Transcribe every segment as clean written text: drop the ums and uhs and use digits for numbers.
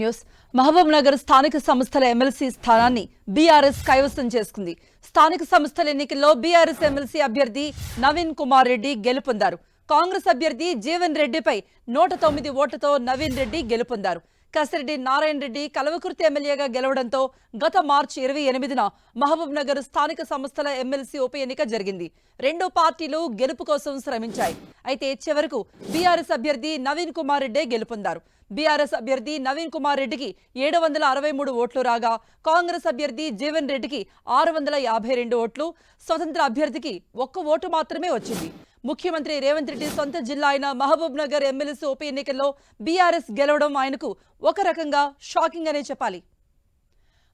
News Mahabub Nagar స్థానిక సంస్థల MLC స్థానాన్ని బీఆర్ఎస్ కైవసం చేసుకుంది. స్థానిక సంస్థల ఎన్నికల్లో బీఆర్ఎస్ ఎమ్మెల్సీ అభ్యర్థి నవీన్ కుమార్ రెడ్డి గెలుపొందారు. కాంగ్రెస్ అభ్యర్థి జీవన్ రెడ్డిపై 109 ఓట్లతో నవీన్ రెడ్డి గెలుపొందారు. కసిరెడ్డి నారాయణ రెడ్డి కల్వకుర్తి ఎమ్మెల్యేగా గెలవడంతో గత మార్చి 28న మహబూబ్ నగర్ స్థానిక సంస్థల ఎమ్మెల్సీ ఉప ఎన్నిక జరిగింది. రెండు పార్టీలు గెలుపు కోసం శ్రమించాయి. అయితే చివరకు బీఆర్ఎస్ అభ్యర్థి నవీన్ కుమార్ రెడ్డి గెలుపొందారు. బీఆర్ఎస్ అభ్యర్థి నవీన్ కుమార్ రెడ్డికి 763 ఓట్లు రాగా కాంగ్రెస్ అభ్యర్థి జీవన్ రెడ్డికి 652 ఓట్లు, స్వతంత్ర అభ్యర్థికి 1 ఓటు మాత్రమే వచ్చింది. ముఖ్యమంత్రి రేవంత్ రెడ్డి సొంత జిల్లా అయిన మహబూబ్ నగర్ ఎమ్మెల్సీ ఉప ఎన్నికల్లో బీఆర్ఎస్ గెలవడం ఆయనకు ఒక రకంగా షాకింగ్ అనే చెప్పాలి.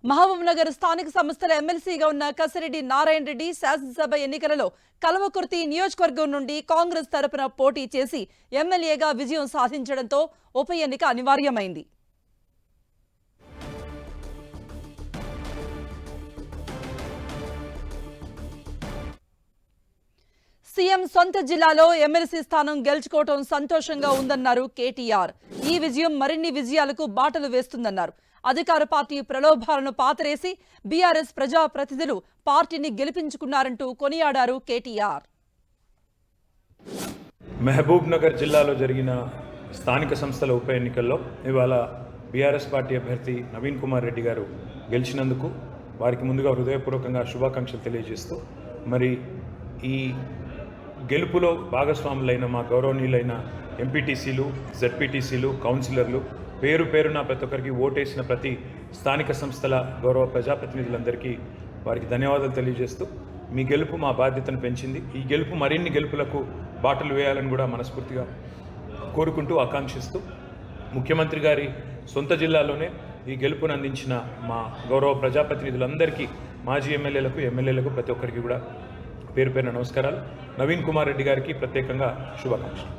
మహబూబ్ నగర్ స్థానిక సంస్థల ఎమ్మెల్సీగా ఉన్న కసిరెడ్డి నారాయణ రెడ్డి శాసనసభ ఎన్నికలలో కల్వకుర్తి నియోజకవర్గం నుండి కాంగ్రెస్ తరపున పోటీ చేసి ఎమ్మెల్యేగా విజయం సాధించడంతో ఉప ఎన్నిక అనివార్యమైంది. సీఎం సొంత జిల్లాలో ఎమ్మెల్సీ స్థానం గెలుచుకోవడం సంతోషంగా ఉందన్నారు కేటీఆర్. ఈ విజయం మరిన్ని విజయాలకు బాటలు వేస్తుందన్నారు. అధికార పార్టీ ప్రలోభాలను పాతరేసి బీఆర్ఎస్ ప్రజాప్రతినిధులు పార్టీని గెలిపించుకున్నారంటూ కొనియాడారు కేటీఆర్. మహబూబ్ నగర్ జిల్లాలో జరిగిన స్థానిక సంస్థల ఉప ఎన్నికల్లో ఇవాళ బీఆర్ఎస్ పార్టీ అభ్యర్థి నవీన్ కుమార్ రెడ్డి గారు గెలిచినందుకు వారికి ముందుగా హృదయపూర్వకంగా శుభాకాంక్షలు తెలియజేస్తూ, మరి ఈ గెలుపులో భాగస్వాములైన మా గౌరవనీయులైన ఎంపీటీసీలు, జెడ్పీటీసీలు, కౌన్సిలర్లు, పేరు పేరున ప్రతి ఒక్కరికి ఓటేసిన ప్రతి స్థానిక సంస్థల గౌరవ ప్రజాప్రతినిధులందరికీ వారికి ధన్యవాదాలు తెలియజేస్తూ, మీ గెలుపు మా బాధ్యతను పెంచింది. ఈ గెలుపు మరిన్ని గెలుపులకు బాటలు వేయాలని కూడా మనస్ఫూర్తిగా కోరుకుంటూ ఆకాంక్షిస్తూ, ముఖ్యమంత్రి గారి సొంత జిల్లాలోనే ఈ గెలుపును అందించిన మా గౌరవ ప్రజాప్రతినిధులందరికీ, మాజీ ఎమ్మెల్యేలకు ప్రతి ఒక్కరికి కూడా పేరు పేరున నమస్కారాలు. నవీన్ కుమార్ రెడ్డి గారికి ప్రత్యేకంగా శుభాకాంక్షలు.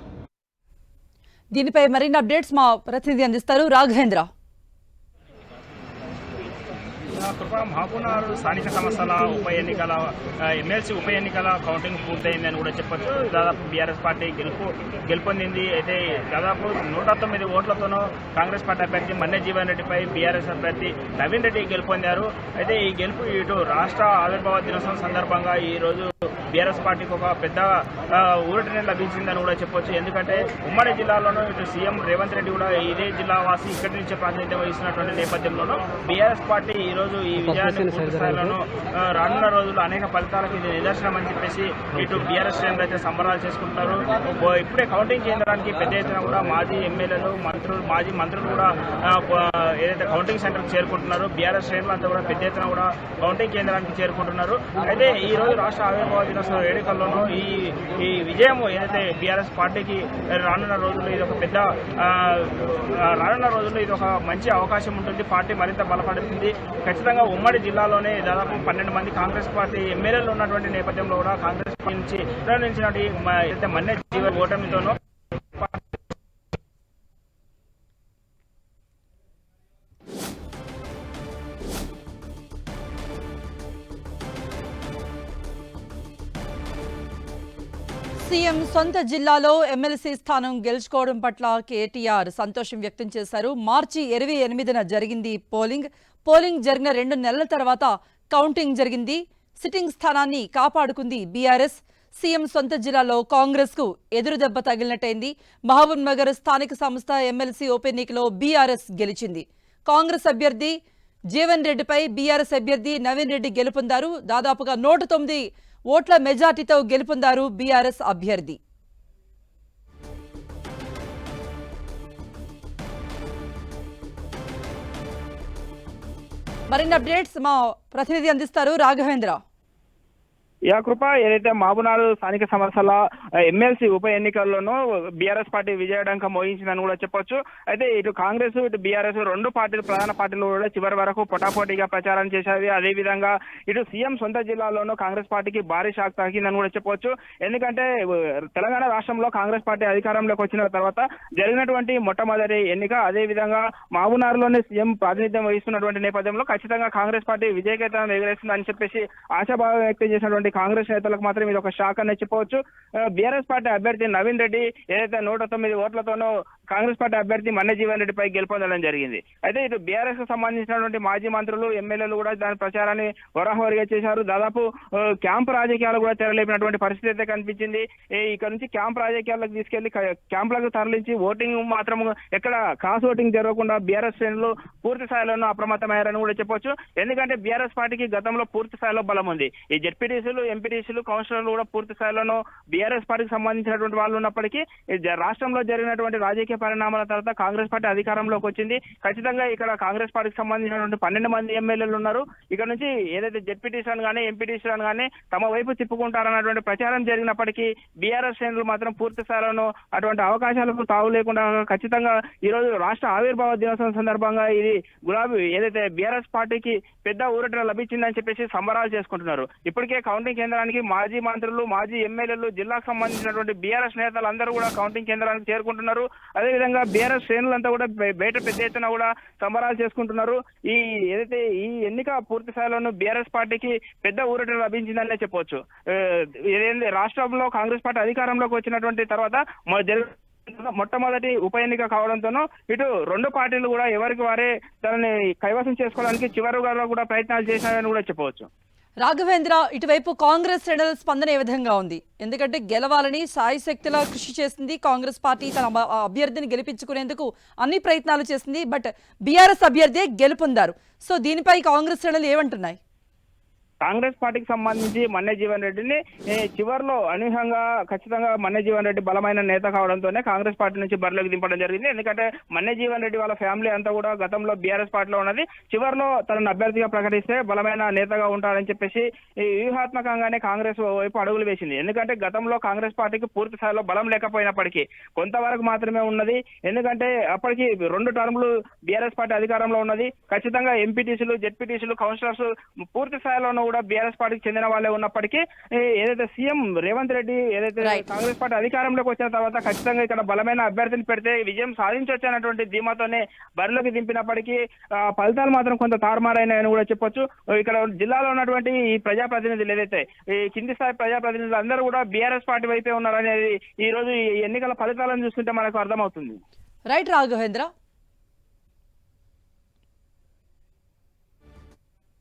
దీనిపై మరిన్ని అప్డేట్స్ మా ప్రతినిధి అందిస్తారు రాఘవేంద్ర. మహబూబ్నగర్ స్థానిక సంస్థల ఉప ఎన్నికల ఎమ్మెల్సీ ఉప ఎన్నికల కౌంటింగ్ పూర్తయిందని కూడా చెప్పొచ్చు. దాదాపు బీఆర్ఎస్ పార్టీ గెలుపొందింది. అయితే దాదాపు 109 ఓట్లతోనూ కాంగ్రెస్ పార్టీ అభ్యర్థి మన్నె జీవన్ రెడ్డిపై బీఆర్ఎస్ అభ్యర్థి నవీన్ రెడ్డి గెలుపొందారు. అయితే ఈ గెలుపు ఇటు రాష్ట్ర ఆవిర్భావ దినోత్సవం సందర్భంగా ఈ రోజు బీఆర్ఎస్ పార్టీకి ఒక పెద్ద ఊరటనే లభించిందని కూడా చెప్పొచ్చు. ఎందుకంటే ఉమ్మడి జిల్లాలోనూ ఇటు సీఎం రేవంత్ రెడ్డి కూడా ఇదే జిల్లా వాసి ఇక్కడి నుంచే ప్రాతినిధ్యం వహిస్తున్నటువంటి నేపథ్యంలోనూ బీఆర్ఎస్ పార్టీ ఈ రోజు ఈ విజయాన్ని పూర్తి స్థాయిలోనూ రానున్న రోజుల్లో అనేక ఫలితాలకు ఇది నిదర్శనం అని చెప్పేసి ఇటు బీఆర్ఎస్ శ్రేణులు అయితే సంబరాలు చేసుకుంటున్నారు. ఇప్పుడే కౌంటింగ్ కేంద్రానికి పెద్ద ఎత్తున కూడా మాజీ ఎమ్మెల్యేలు, మాజీ మంత్రులు కూడా ఏదైతే కౌంటింగ్ సెంటర్కి చేరుకుంటున్నారు. బీఆర్ఎస్ శ్రేణులు అంతా కూడా పెద్ద ఎత్తున కూడా కౌంటింగ్ కేంద్రానికి చేరుకుంటున్నారు. అయితే ఈ రోజు రాష్ట్ర ఆవిర్భావ దినోత్సవ వేడుకల్లోనూ ఈ విజయం ఏదైతే బీఆర్ఎస్ పార్టీకి రానున్న రోజుల్లో ఇది ఒక మంచి అవకాశం ఉంటుంది. పార్టీ మరింత బలపడుతుంది. ఖచ్చితంగా ఉమ్మడి జిల్లాలోనే దాదాపు 12 మంది కాంగ్రెస్ పార్టీ ఎమ్మెల్యేలు ఉన్నటువంటి నేపథ్యంలో కూడా కాంగ్రెస్ పార్టీ నుంచి నిర్ణయించినటువంటి మన్నె జీవన్ ఓటమితోనూ సీఎం సొంత జిల్లాలో ఎమ్మెల్సీ స్థానం గెలుచుకోవడం పట్ల కేటీఆర్ సంతోషం వ్యక్తం చేశారు. మార్చి 28న జరిగింది పోలింగ్ జరిగిన 2 నెలల తర్వాత కౌంటింగ్ జరిగింది. సిట్టింగ్ స్థానాన్ని కాపాడుకుంది బీఆర్ఎస్. సీఎం సొంత జిల్లాలో కాంగ్రెస్ కు ఎదురుదెబ్బ తగిలినట్టయింది. మహబూబ్ నగర్ స్థానిక సంస్థ ఎమ్మెల్సీ ఉప ఎన్నికలో బీఆర్ఎస్ గెలిచింది. కాంగ్రెస్ అభ్యర్థి జీవన్ రెడ్డిపై బీఆర్ఎస్ అభ్యర్థి నవీన్ రెడ్డి గెలుపొందారు. దాదాపుగా 109 ఓట్ల మెజార్టీతో గెలుపొందారు బీఆర్ఎస్ అభ్యర్థి. మరిన్ని అప్డేట్స్ మా ప్రతినిధి అందిస్తారు రాఘవేంద్ర. కృప, ఏదైతే మహబూబ్నగర్ స్థానిక సంస్థల ఎమ్మెల్సీ ఉప ఎన్నికల్లోనూ బీఆర్ఎస్ పార్టీ విజయడంక మోగించిందని కూడా చెప్పొచ్చు. అయితే ఇటు కాంగ్రెస్ ఇటు బీఆర్ఎస్ రెండు పార్టీలు, ప్రధాన పార్టీలు కూడా చివరి వరకు పొటాపోటీగా ప్రచారం చేసేవి. అదేవిధంగా ఇటు సీఎం సొంత జిల్లాలోనూ కాంగ్రెస్ పార్టీకి భారీ షాక్ తగ్గిందని కూడా చెప్పొచ్చు. ఎందుకంటే తెలంగాణ రాష్ట్రంలో కాంగ్రెస్ పార్టీ అధికారంలోకి వచ్చిన తర్వాత జరిగినటువంటి మొట్టమొదటి ఎన్నిక. అదేవిధంగా మహబూబ్నగర్లోనే సీఎం ప్రాతినిధ్యం వహిస్తున్నటువంటి నేపథ్యంలో ఖచ్చితంగా కాంగ్రెస్ పార్టీ విజయకేతనం ఎగరేస్తుందని చెప్పేసి ఆశాభావం వ్యక్తం చేసినటువంటి కాంగ్రెస్ నేతలకు మాత్రం ఇది ఒక షాక్ అని చెప్పవచ్చు. బీఆర్ఎస్ పార్టీ అభ్యర్థి నవీన్ రెడ్డి ఏదైతే 109 ఓట్లతోనూ కాంగ్రెస్ పార్టీ అభ్యర్థి మన్నె జీవన్ రెడ్డిపై గెలుపొందడం జరిగింది. అయితే ఇటు బీఆర్ఎస్ కు సంబంధించినటువంటి మాజీ మంత్రులు ఎమ్మెల్యేలు కూడా దాని ప్రచారాన్ని హోరాహోరీగా చేశారు. దాదాపు క్యాంప్ రాజకీయాలు కూడా తెరలేపినటువంటి పరిస్థితి అయితే కనిపించింది. ఇక్కడ నుంచి క్యాంప్ రాజకీయాలకు తీసుకెళ్లి క్యాంపులకు తరలించి ఓటింగ్ మాత్రం ఎక్కడ క్రాస్ ఓటింగ్ జరగకుండా బీఆర్ఎస్ శ్రేణులు పూర్తి స్థాయిలోనూ అప్రమత్తమయ్యారని కూడా చెప్పొచ్చు. ఎందుకంటే బీఆర్ఎస్ పార్టీకి గతంలో పూర్తి స్థాయిలో బలం ఉంది. ఈ జెడ్పీటీసీలు, ఎంపీటీసీలు, కౌన్సిలర్లు కూడా పూర్తి స్థాయిలోనూ బీఆర్ఎస్ పార్టీకి సంబంధించినటువంటి వాళ్ళు ఉన్నప్పటికీ రాష్ట్రంలో జరిగినటువంటి రాజకీయ పరిణామాల తర్వాత కాంగ్రెస్ పార్టీ అధికారంలోకి వచ్చింది. ఖచ్చితంగా ఇక్కడ కాంగ్రెస్ పార్టీకి సంబంధించినటువంటి 12 మంది ఎమ్మెల్యేలు ఉన్నారు. ఇక్కడ నుంచి ఏదైతే జెడ్పీటీసీలను కానీ ఎంపీటీసీలను కానీ తమ వైపు తిప్పుకుంటారన్నటువంటి ప్రచారం జరిగినప్పటికీ బీఆర్ఎస్ శ్రేణులు మాత్రం పూర్తి స్థాయిలోనూ అటువంటి అవకాశాలకు తావు లేకుండా ఖచ్చితంగా ఈ రోజు రాష్ట్ర ఆవిర్భావ దినోత్సవం సందర్భంగా ఇది గులాబీ ఏదైతే బీఆర్ఎస్ పార్టీకి పెద్ద ఊరట లభించిందని చెప్పేసి సంబరాలు చేసుకుంటున్నారు. ఇప్పటికే కౌంటింగ్ కేంద్రానికి మాజీ మంత్రులు, మాజీ ఎమ్మెల్యేలు, జిల్లాకు సంబంధించినటువంటి బీఆర్ఎస్ నేతలు అందరూ కూడా కౌంటింగ్ కేంద్రానికి చేరుకుంటున్నారు. అదేవిధంగా బీఆర్ఎస్ శ్రేణులంతా కూడా బయట పెద్ద ఎత్తున కూడా సంబరాలు చేసుకుంటున్నారు. ఏదైతే ఈ ఎన్నిక పూర్తి స్థాయిలోనూ బీఆర్ఎస్ పార్టీకి పెద్ద ఊరట లభించిందనే చెప్పొచ్చు. రాష్ట్రంలో కాంగ్రెస్ పార్టీ అధికారంలోకి వచ్చినటువంటి తర్వాత మొట్టమొదటి ఉప ఎన్నిక కావడంతోనూ ఇటు రెండు పార్టీలు కూడా ఎవరికి వారే దానిని కైవసం చేసుకోవడానికి చివరిగా కూడా ప్రయత్నాలు చేశాయని కూడా చెప్పవచ్చు. రాఘవేంద్ర, ఇటువైపు కాంగ్రెస్ శ్రేణుల స్పందన ఏ విధంగా ఉంది? ఎందుకంటే గెలవాలని సాయశక్తిలా కృషి చేసింది కాంగ్రెస్ పార్టీ, తన అభ్యర్థిని గెలిపించుకునేందుకు అన్ని ప్రయత్నాలు చేసింది. బట్ బీఆర్ఎస్ అభ్యర్థి గెలుపొందారు. సో దీనిపై కాంగ్రెస్ శ్రేణులు ఏమంటున్నాయి? కాంగ్రెస్ పార్టీకి సంబంధించి మన్నె జీవన్ రెడ్డిని చివరిలో అనూహ్యంగా ఖచ్చితంగా మన్నె జీవన్ రెడ్డి బలమైన నేత కావడంతోనే కాంగ్రెస్ పార్టీ నుంచి బరిలోకి దింపడం జరిగింది. ఎందుకంటే మన్నె జీవన్ రెడ్డి వాళ్ళ ఫ్యామిలీ అంతా కూడా గతంలో బీఆర్ఎస్ పార్టీలో ఉన్నది. చివరిలో తనను అభ్యర్థిగా ప్రకటిస్తే బలమైన నేతగా ఉంటారని చెప్పేసి వ్యూహాత్మకంగానే కాంగ్రెస్ వైపు అడుగులు వేసింది. ఎందుకంటే గతంలో కాంగ్రెస్ పార్టీకి పూర్తి స్థాయిలో బలం లేకపోయినప్పటికీ కొంతవరకు మాత్రమే ఉన్నది. ఎందుకంటే అప్పటికి 2 టర్ములు బీఆర్ఎస్ పార్టీ అధికారంలో ఉన్నది. ఖచ్చితంగా ఎంపీటీసీలు, జెడ్పీటీసీలు, కౌన్సిలర్స్ పూర్తి స్థాయిలో కూడా బీఆర్ఎస్ పార్టీకి చెందిన వాళ్ళే ఉన్నప్పటికీ ఏదైతే సీఎం రేవంత్ రెడ్డి ఏదైతే కాంగ్రెస్ పార్టీ అధికారంలోకి వచ్చిన తర్వాత ఖచ్చితంగా ఇక్కడ బలమైన అభ్యర్థిని పెడితే విజయం సాధించవచ్చు అన్నటువంటి ధీమాతోనే బరిలోకి దింపినప్పటికీ ఫలితాలు మాత్రం కొంత తారుమారైనాయని కూడా చెప్పొచ్చు. ఇక్కడ జిల్లాలో ఉన్నటువంటి ఈ ప్రజాప్రతినిధులు ఏదైతే ఈ కింది స్థాయి ప్రజాప్రతినిధులు అందరూ కూడా బీఆర్ఎస్ పార్టీ వైపే ఉన్నారనేది ఈ రోజు ఈ ఎన్నికల ఫలితాలను చూస్తుంటే మనకు అర్థమవుతుంది. రైట్ రాఘవేంద్ర.